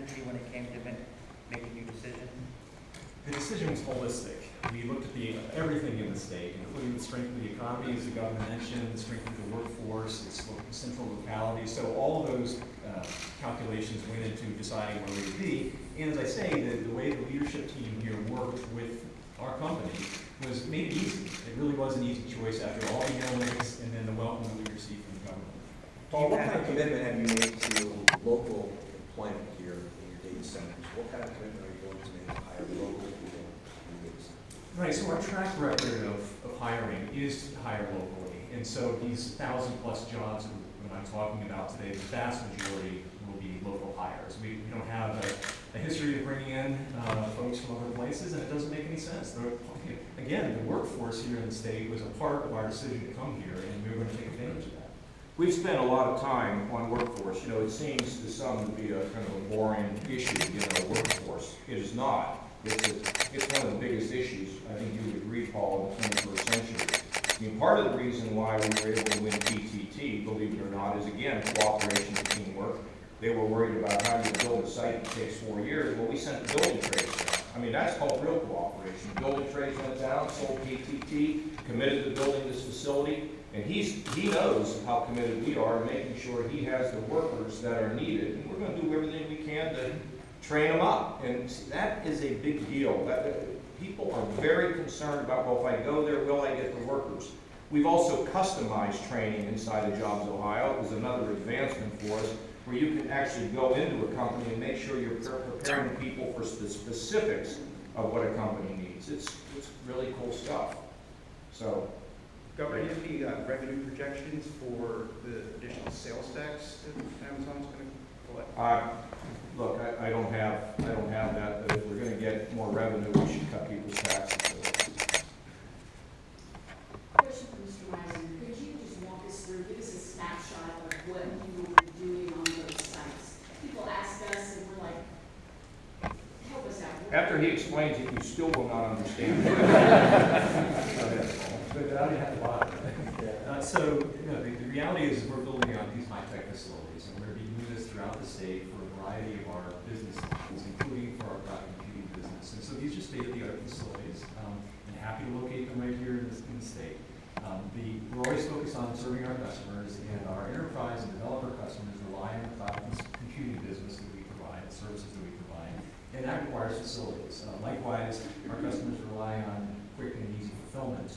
energy when it came to making your decision? The decision was holistic. We looked at everything in the state, including the strength of the economy, as the governor mentioned, the strength of the workforce, its central locality. So all of those calculations went into deciding where we would be. And as I say, the way the leadership team here worked with our company made it easy. It really was an easy choice after all the analytics and then the welcome that we received from the government. Paul, what kind of commitment have you made to local employment here in your data centers? What kind of commitment are you going to make to hire local people in your data centers? Right, so our track record of hiring is to hire locally. And so these 1,000+ jobs that I'm talking about today, the vast majority will be local hires. We don't have a history of bringing in folks from other places, and it doesn't make any sense. Again, the workforce here in the state was a part of our decision to come here, and we were going to take advantage of that. We've spent a lot of time on workforce. You know, it seems to some to be a kind of a boring issue, workforce. It is not. It's one of the biggest issues, I think you would agree, Paul, in the 21st century. I mean, part of the reason why we were able to win PTT, believe it or not, is again, cooperation and teamwork. They were worried about how you build a site that takes 4 years. Well, we sent the building trades down. I mean, that's called real cooperation. Building trades went down, sold PTT, committed to building this facility, and he knows how committed we are to making sure he has the workers that are needed, and we're going to do everything we can to train them up. And that is a big deal. People are very concerned about, well, if I go there, will I get the workers? We've also customized training inside of Jobs Ohio. It was another advancement for us, where you can actually go into a company and make sure you're preparing people for the specifics of what a company needs. It's really cool stuff. So, Governor, do you have any revenue projections for the additional sales tax that Amazon's going to collect? Look, I don't have that, but if we're going to get more revenue, we should cut people's taxes. Question for Mr. Meisen. Could you just walk us through, give us a snapshot of what you were doing on those sites? People ask us, and we're like, help us out. After he explains it, you still will not understand. But I already have the bottom. So, the reality is we're building out these high-tech facilities, and we're going to be doing this throughout the state for a variety of our business lines, including for our cloud computing business. And so these are state-of-the-art facilities, and happy to locate them right here in the state. We're always focused on serving our customers, and our enterprise and developer customers rely on the cloud computing business that we provide, the services that we provide, and that requires facilities. Likewise, our customers rely on quick and easy fulfillment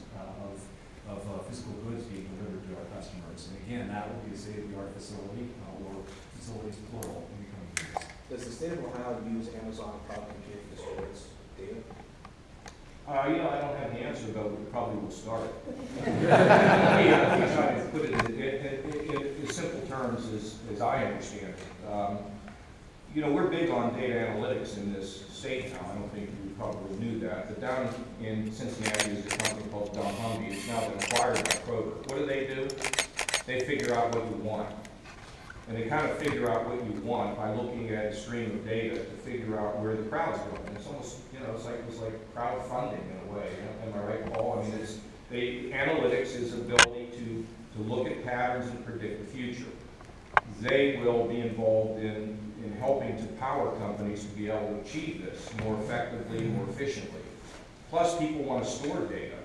of physical goods being delivered to our customers. And again, that will be a state-of-the-art facility, or facilities plural in the coming years. Does the state of Ohio use Amazon Cloud Computing to store its data? I don't have the answer, but we probably will start. I'm trying to put it in simple terms as I understand it. We're big on data analytics in this state now. I don't think you probably knew that. But down in Cincinnati is a company called Dumbhumby. It's now been acquired by Kroger. What do? They figure out what you want. And they kind of figure out what you want by looking at a stream of data to figure out where the crowd's going. It's almost, it's like crowdfunding in a way. Am I right, Paul? I mean, analytics is the ability to look at patterns and predict the future. They will be involved in helping to power companies to be able to achieve this more effectively, more efficiently. Plus, people want to store data.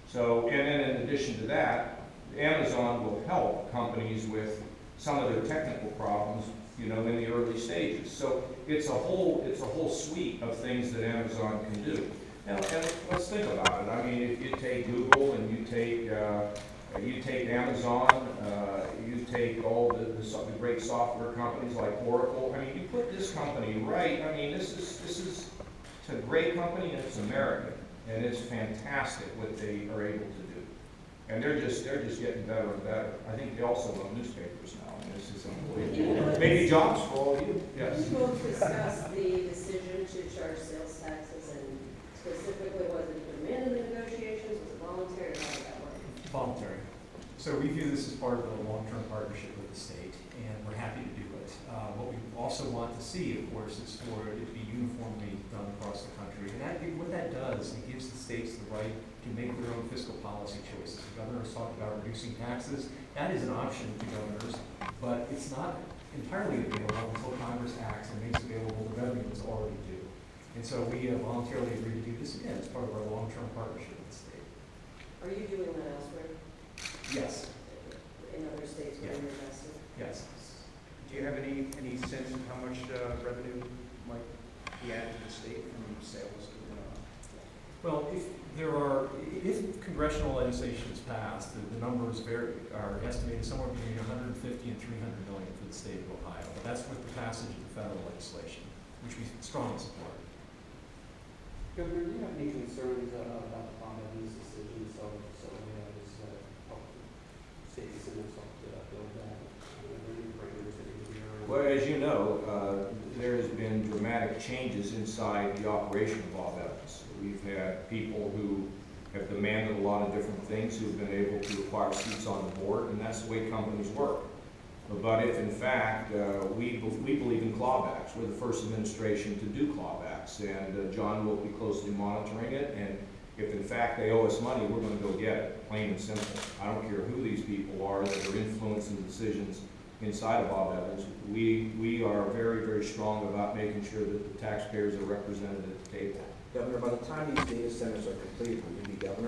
So, and then in addition to that, Amazon will help companies with some of their technical problems, in the early stages. So it's a whole suite of things that Amazon can do. Now, and let's think about it. I mean, if you take Google and you take Amazon, you take all the great software companies like Oracle. I mean, you put this company right. I mean, this is a great company, and it's American, and it's fantastic what they are able to do. And they're just getting better and better. I think they also own newspapers now. I mean, this is unbelievable. Maybe jobs for all of you. Yes. You both discussed the decision to charge sales taxes, and specifically, was it a demand in the negotiations? Was it voluntary? How did that work? Voluntary. So we view this as part of a long-term partnership with the state, and we're happy to do it. What we also want to see, of course, is for it to be uniformly done across the country. And what that does, it gives the states the right to make their own fiscal policy choices. The governor has talked about reducing taxes. That is an option to governors, but it's not entirely available until Congress acts and makes available the revenue that's already due. And so we have voluntarily agreed to do this again as part of our long-term partnership with the state. Are you doing that elsewhere, Yes, in other states where you're invested? yes. Do you have any sense of how much revenue might be added to the state from sales? Well, if congressional legislation is passed, the numbers are estimated somewhere between 150 and 300 million for the state of Ohio. But that's with the passage of the federal legislation, which we strongly support. Governor, do you have any concerns about the Bob Evans decision? So this state senate helped build that. Are there any parameters that you can hear? Well, as you know, there has been dramatic changes inside the operation of Bob Evans. We've had people who have demanded a lot of different things, who've been able to acquire seats on the board, and that's the way companies work. But if in fact, we believe in clawbacks, we're the first administration to do clawbacks, and John will be closely monitoring it, and if in fact they owe us money, we're gonna go get it, plain and simple. I don't care who these people are that are influencing decisions inside of Bob Evans. We are very, very strong about making sure that the taxpayers are represented at the table. Governor, by the time these data centers are completed, will you be governor?